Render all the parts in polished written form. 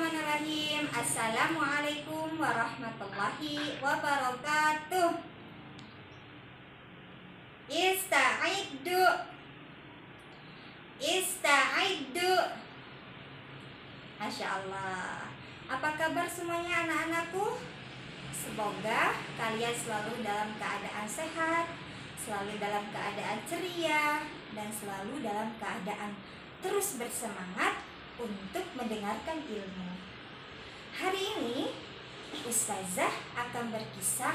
Bismillahirrahmanirrahim. Assalamualaikum warahmatullahi wabarakatuh. Ista'iddu. Ista'iddu. Masya Allah. Apa kabar semuanya anak-anakku? Semoga kalian selalu dalam keadaan sehat, selalu dalam keadaan ceria, dan selalu dalam keadaan terus bersemangat untuk mendengarkan ilmu. Hari ini Ustazah akan berkisah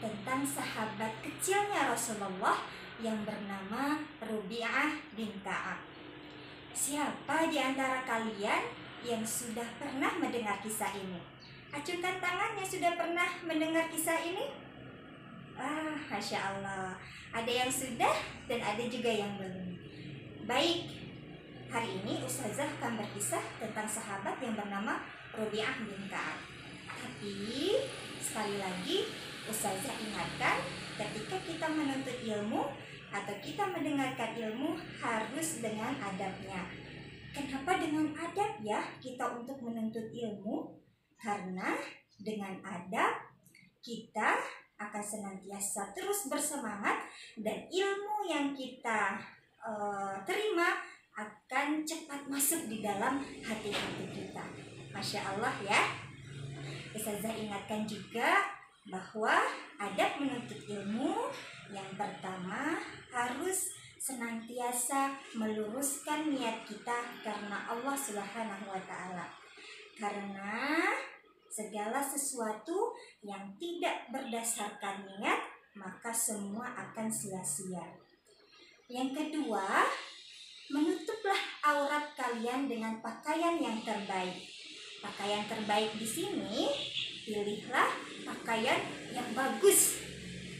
tentang sahabat kecilnya Rasulullah yang bernama Rubi'ah bin Ka'ab. Siapa di antara kalian yang sudah pernah mendengar kisah ini? Acungkan tangannya, sudah pernah mendengar kisah ini? Masya Allah, ada yang sudah dan ada juga yang belum. Baik, hari ini Ustazah akan berkisah tentang sahabat yang bernama Rubi'ah bin Ka'ab. Tapi sekali lagi Ustazah ingatkan, ketika kita menuntut ilmu atau kita mendengarkan ilmu harus dengan adabnya. Kenapa dengan adab ya kita untuk menuntut ilmu? Karena dengan adab kita akan senantiasa terus bersemangat dan ilmu yang kita terima akan cepat masuk di dalam hati-hati kita. Masya Allah ya. Ustazah ingatkan juga bahwa adab menuntut ilmu yang pertama harus senantiasa meluruskan niat kita karena Allah Subhanahu wa Ta'ala. Karena segala sesuatu yang tidak berdasarkan niat maka semua akan sia-sia. Yang kedua, menutuplah aurat kalian dengan pakaian yang terbaik. Pakaian terbaik di sini, pilihlah pakaian yang bagus,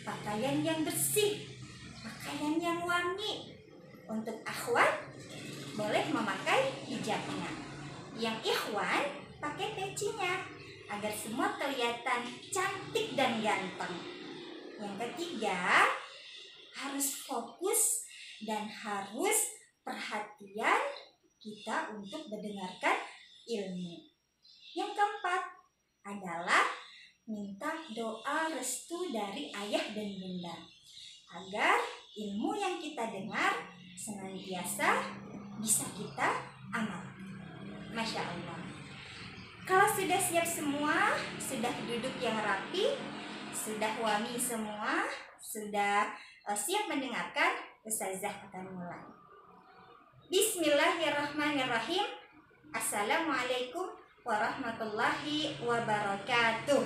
pakaian yang bersih, pakaian yang wangi. Untuk akhwat boleh memakai hijabnya. Yang ikhwan pakai pecinya agar semua kelihatan cantik dan ganteng. Yang ketiga, harus fokus dan harus perhatian kita untuk mendengarkan ilmu. Yang keempat adalah minta doa restu dari ayah dan bunda agar ilmu yang kita dengar senantiasa bisa kita amal. Masya Allah. Kalau sudah siap semua, sudah duduk yang rapi, sudah wangi semua, sudah siap mendengarkan, Ustazah akan mulai. Bismillahirrahmanirrahim. Assalamualaikum warahmatullahi wabarakatuh.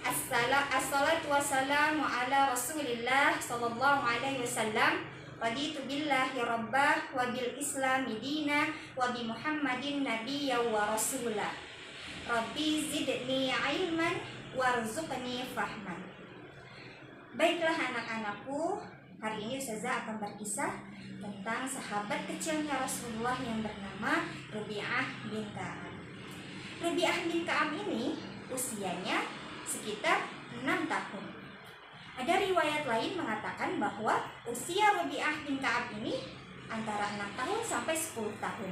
Assalatu wassalamu ala Rasulillah sallallahu alaihi wasallam. Raditu billahi rabbah wa bil islami dina wa bi Muhammadin nabiyya wa rasulah. Rabbi zidni ilman warzuqni fahman. Baiklah anak-anakku, hari ini Ustazah akan berkisah tentang sahabat kecilnya Rasulullah yang bernama Rubi'ah bin Ka'ab. Rubi'ah bin Ka'ab ini usianya sekitar 6 tahun. Ada riwayat lain mengatakan bahwa usia Rubi'ah bin Ka'ab ini antara 6 tahun sampai 10 tahun.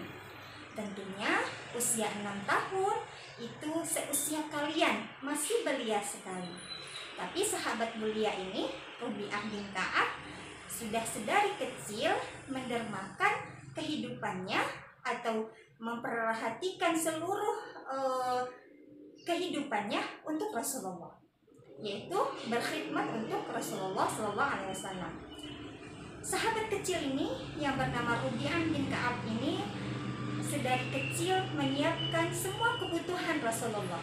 Tentunya usia 6 tahun itu seusia kalian, masih belia sekali. Tapi sahabat mulia ini, Rubi'ah bin Ka'ab, sudah sedari kecil mendermakan kehidupannya atau memperhatikan seluruh kehidupannya untuk Rasulullah, yaitu berkhidmat untuk Rasulullah SAW. Sahabat kecil ini yang bernama Rubi'ah bin Ka'ab ini sedari kecil menyiapkan semua kebutuhan Rasulullah,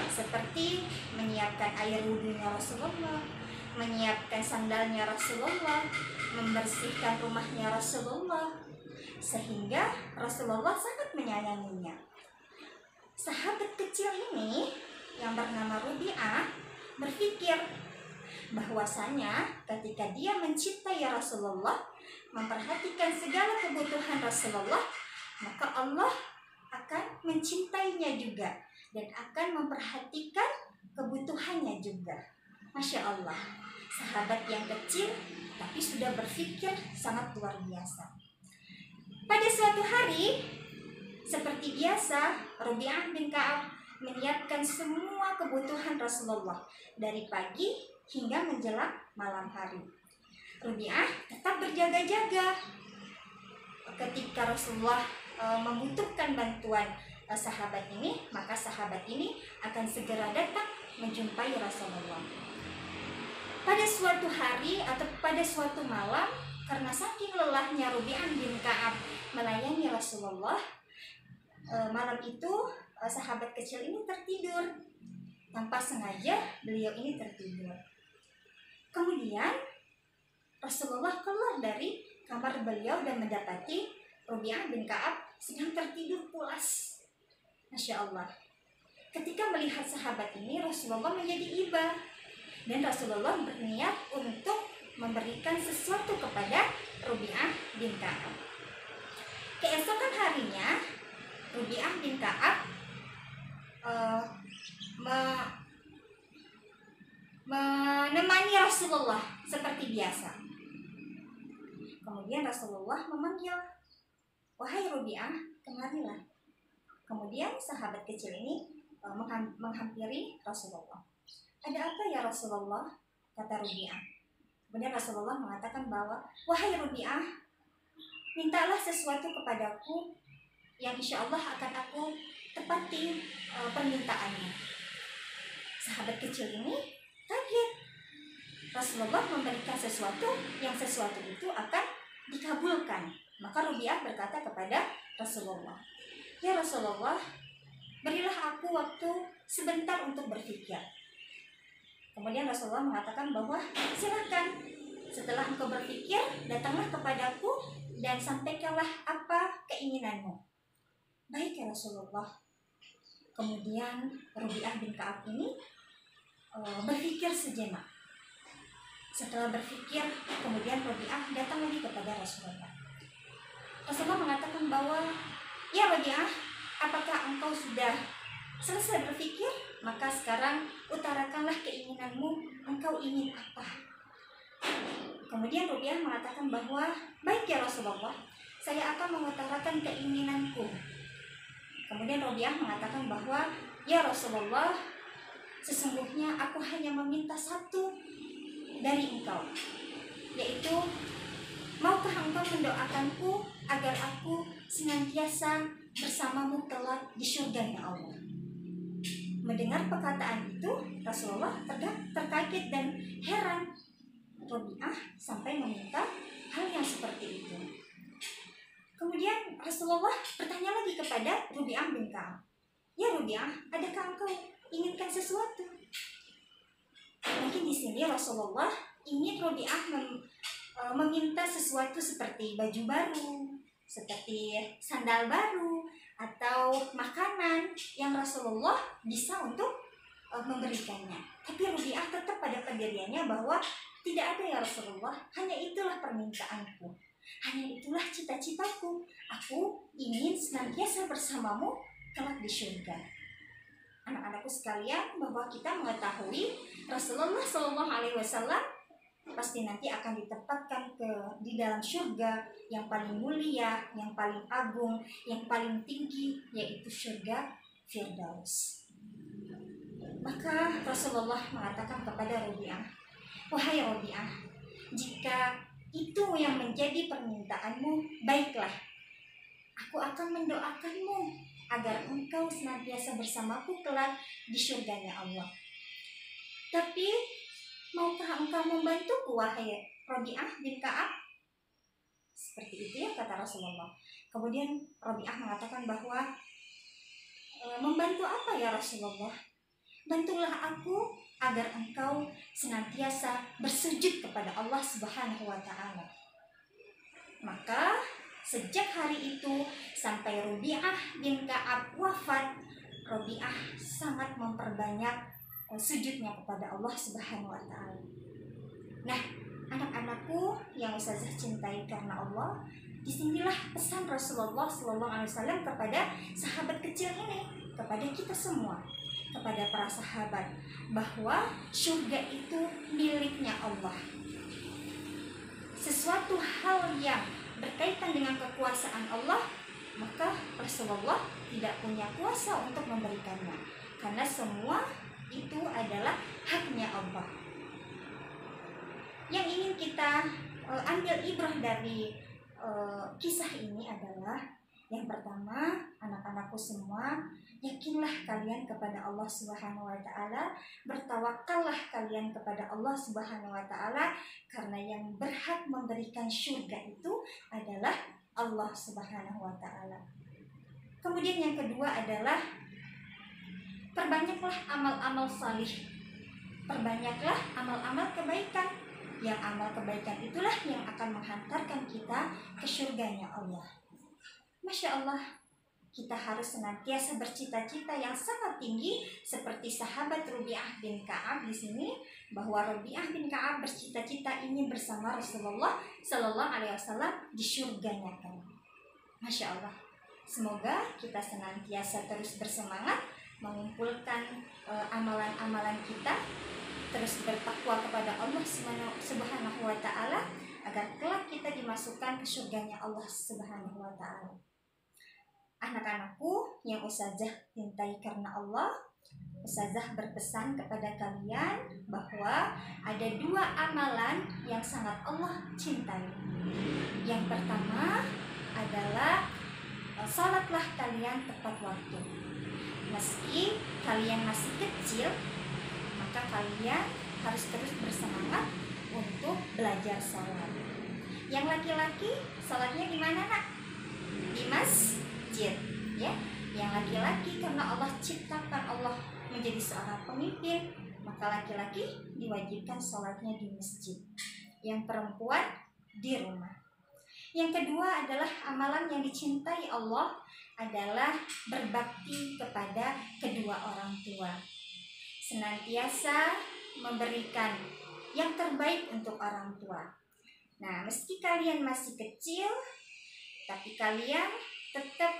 seperti menyiapkan air wudhunya Rasulullah, menyiapkan sandalnya Rasulullah, membersihkan rumahnya Rasulullah, sehingga Rasulullah sangat menyayanginya. Sahabat kecil ini yang bernama Rubi'ah berpikir bahwasanya ketika dia mencintai Rasulullah, memperhatikan segala kebutuhan Rasulullah, maka Allah akan mencintainya juga dan akan memperhatikan kebutuhannya juga. Masya Allah, sahabat yang kecil tapi sudah berpikir sangat luar biasa. Pada suatu hari Seperti biasa, Rabi'ah bin Ka'ab menyiapkan semua kebutuhan Rasulullah dari pagi hingga menjelang malam hari. Rabi'ah tetap berjaga-jaga. Ketika Rasulullah membutuhkan bantuan sahabat ini, maka sahabat ini akan segera datang menjumpai Rasulullah. Pada suatu hari atau pada suatu malam, karena saking lelahnya Rabi'ah bin Ka'ab melayani Rasulullah, malam itu sahabat kecil ini tertidur. Tanpa sengaja beliau ini tertidur. Kemudian Rasulullah keluar dari kamar beliau dan mendapati Rabi'ah bin Ka'ab sedang tertidur pulas. Masya Allah. Ketika melihat sahabat ini, Rasulullah menjadi iba, dan Rasulullah berniat untuk memberikan sesuatu kepada Rabi'ah bin Ka'ab. Keesokan harinya, Rabi'ah bin Ka'ab menemani Rasulullah seperti biasa. Kemudian Rasulullah memanggil, "Wahai Rabi'ah, kemarilah." Kemudian sahabat kecil ini menghampiri Rasulullah. "Ada apa ya Rasulullah?" kata Rabi'ah. Kemudian Rasulullah mengatakan bahwa, "Wahai Rabi'ah, mintalah sesuatu kepadaku yang insya Allah akan aku tepati permintaannya." Sahabat kecil ini kaget. Rasulullah memberikan sesuatu yang sesuatu itu akan dikabulkan. Maka Rabi'ah berkata kepada Rasulullah, "Ya Rasulullah, berilah aku waktu sebentar untuk berpikir." Kemudian Rasulullah mengatakan bahwa, "Silakan, setelah engkau berpikir, datanglah kepadaku dan sampaikanlah apa keinginanmu." "Baik ya Rasulullah." Kemudian Rabi'ah bin Ka'ab ini berpikir sejenak. Setelah berpikir, kemudian Rabi'ah datang lagi kepada Rasulullah. Rasulullah mengatakan bahwa, "Ya Rabi'ah, apakah engkau sudah selesai berpikir? Maka sekarang utarakanlah keinginanmu, engkau ingin apa?" Kemudian Rabi'ah mengatakan bahwa, "Baik ya Rasulullah, saya akan mengutarakan keinginanku." Kemudian Rabi'ah mengatakan bahwa, "Ya Rasulullah, sesungguhnya aku hanya meminta satu dari engkau, yaitu maukah engkau mendoakanku agar aku senantiasa bersamamu kelak di surganya Allah." Mendengar perkataan itu, Rasulullah terkaget dan heran. Rabi'ah sampai meminta hal yang seperti itu. Kemudian Rasulullah bertanya lagi kepada Rabi'ah bin Ka'ab, "Ya Rabi'ah, adakah engkau inginkan sesuatu?" Mungkin di sini Rasulullah ingin Rabi'ah meminta sesuatu seperti baju baru, seperti sandal baru, atau makanan yang Rasulullah bisa untuk memberikannya. Tapi Rabi'ah tetap pada pendiriannya bahwa, "Tidak ada ya Rasulullah, hanya itulah permintaanku, hanya itulah cita-citaku, aku ingin senantiasa bersamamu kelak di surga." Anak-anakku sekalian, bahwa kita mengetahui Rasulullah SAW pasti nanti akan ditempatkan di dalam surga yang paling mulia, yang paling agung, yang paling tinggi, yaitu surga Firdaus. Maka Rasulullah mengatakan kepada Rabi'ah, "Wahai Rabi'ah, jika itu yang menjadi permintaanmu, baiklah, aku akan mendoakanmu agar engkau senantiasa bersamaku kelak di surganya Allah. Tapi maukah engkau membantuku, wahai Rabi'ah bin Ka'ab?" Seperti itu ya kata Rasulullah. Kemudian Rabi'ah mengatakan bahwa, "Membantu apa ya Rasulullah?" "Bantulah aku agar engkau senantiasa bersujud kepada Allah Subhanahu wa Ta'ala." Maka sejak hari itu sampai Rabi'ah bin Ka'ab wafat, Rabi'ah sangat memperbanyak sujudnya kepada Allah Subhanahu wa Ta'ala. Nah, anak-anakku yang Ustazah cintai karena Allah, disinilah pesan Rasulullah SAW kepada sahabat kecil ini, kepada kita semua, kepada para sahabat, bahwa surga itu miliknya Allah. Sesuatu hal yang berkaitan dengan kekuasaan Allah, maka Rasulullah tidak punya kuasa untuk memberikannya, karena semua itu adalah haknya Allah. Yang ingin kita ambil ibrah dari kisah ini adalah, yang pertama, anak-anakku semua, yakinlah kalian kepada Allah Subhanahu wa taala, bertawakallah kalian kepada Allah Subhanahu wa taala, karena yang berhak memberikan surga itu adalah Allah Subhanahu wa taala. Kemudian yang kedua adalah perbanyaklah amal-amal salih. Perbanyaklah amal-amal kebaikan. Yang amal kebaikan itulah yang akan menghantarkan kita ke surganya Allah. Masya Allah, kita harus senantiasa bercita-cita yang sangat tinggi seperti sahabat Rabi'ah bin Ka'ab di sini, bahwa Rabi'ah bin Ka'ab bercita-cita ingin bersama Rasulullah Sallallahu Alaihi Wasallam di surganya kan. Masya Allah, semoga kita senantiasa terus bersemangat mengumpulkan amalan-amalan kita, terus bertakwa kepada Allah Subhanahu wa taala, agar kelak kita dimasukkan ke surganya Allah Subhanahu wa taala. Anak-anakku yang Ustazah cintai karena Allah, Ustazah berpesan kepada kalian bahwa ada dua amalan yang sangat Allah cintai. Yang pertama adalah salatlah kalian tepat waktu. Meski kalian masih kecil, maka kalian harus terus bersemangat untuk belajar salat. Yang laki-laki salatnya di mana, Nak? Di masjid, ya. Yang laki-laki karena Allah ciptakan Allah menjadi seorang pemimpin, maka laki-laki diwajibkan salatnya di masjid. Yang perempuan di rumah. Yang kedua adalah amalan yang dicintai Allah adalah berbakti kepada kedua orang tua. Senantiasa memberikan yang terbaik untuk orang tua. Nah, meski kalian masih kecil, tapi kalian tetap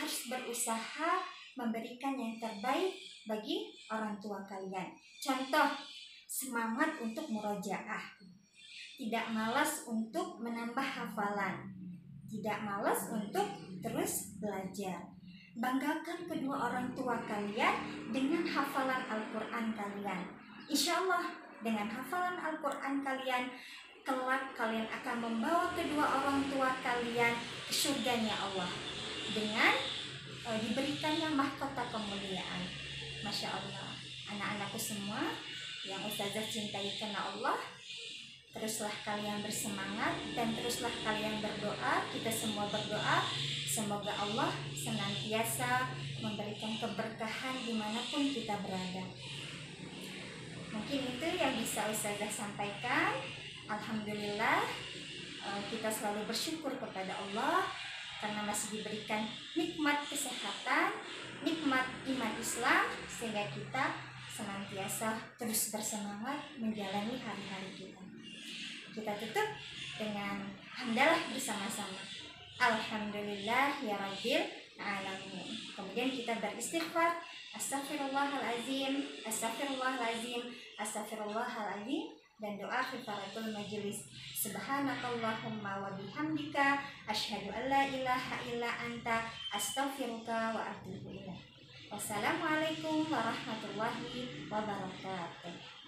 harus berusaha memberikan yang terbaik bagi orang tua kalian. Contoh, semangat untuk murojaah. Tidak malas untuk menambah hafalan. Tidak malas untuk terus belajar. Banggakan kedua orang tua kalian dengan hafalan Al-Quran kalian. Insya Allah dengan hafalan Al-Quran kalian, kelak kalian akan membawa kedua orang tua kalian ke surganya Allah dengan diberikannya mahkota kemuliaan. Masya Allah, anak-anakku semua yang Ustazah cintai karena Allah, teruslah kalian bersemangat dan teruslah kalian berdoa. Kita semua berdoa semoga Allah senantiasa memberikan keberkahan dimanapun kita berada. Mungkin itu yang bisa Ustazah sampaikan. Alhamdulillah, kita selalu bersyukur kepada Allah karena masih diberikan nikmat kesehatan, nikmat iman Islam, sehingga kita senantiasa terus bersemangat menjalani hari-hari kita. Kita tutup dengan hamdalah bersama-sama. Alhamdulillah ya Rabbil alamin. Kemudian kita beristighfar, Astaghfirullahalazim, Astaghfirullahalazim, Astaghfirullahalazim, dan doa kifaratul majelis. Subhanakallahumma wa bihamdika asyhadu an la ilaha illa anta astaghfiruka wa atubu ilaik. Wassalamualaikum warahmatullahi wabarakatuh.